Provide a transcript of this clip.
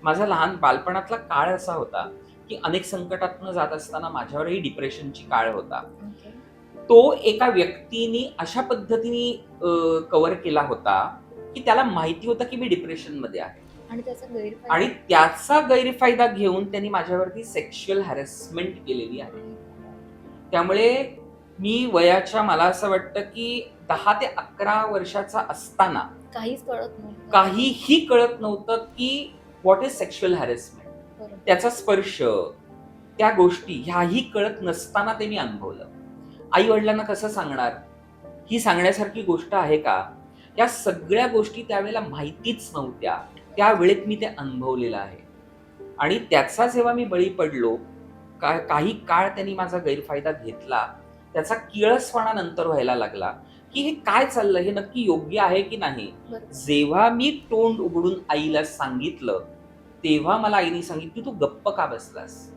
माझा लहान बालपणातला काळ असा होता, की अनेक संकटातनं जात असताना माझ्यावरही डिप्रेशनची काळ होता. ओके. तो एका व्यक्तीने अशा पद्धतीने कव्हर केला होता, की त्याला माहिती होतं, की मी डिप्रेशनमध्ये आहे. आणि त्याचा गैरफायदा आणि त्याचा गैरफायदा घेऊन त्यांनी माझ्यावरती सेक्शुअल हॅरेसमेंट केलेली आहे. my God. त्यामुळे मी वयाच्या मला असं वाटतं, की 10 ते 11 वर्षाचा असताना काहीच कळत नव्हतं. काहीही कळत नव्हतं, की व्हॉट इज सेक्शुअल हॅरेसमेंट. बरोबर. त्याचा स्पर्श, त्या गोष्टी ह्याही कळत नसताना ते मी अनुभवलं. आई-वडिलांना कसं सांगणार? ही सांगण्यासारखी गोष्ट आहे का? या सगळ्या गोष्टी त्यावेळेला माहितीच नव्हत्या. त्यावेळेत मी ते अनुभवलेलं आहे. आणि त्याचा जेव्हा मी बळी पडलो, काही काळ त्यांनी माझा गैरफायदा घेतला. त्याचा किळसवाणा नंतर व्हायला लागला, की हे काय चाललं? हे नक्की योग्य आहे की नाही? बरोबर. जेव्हा मी तोंड उघडून आईला सांगितलं, तेव्हा मला आईने सांगितलं, "तू गप्प का बसलास?"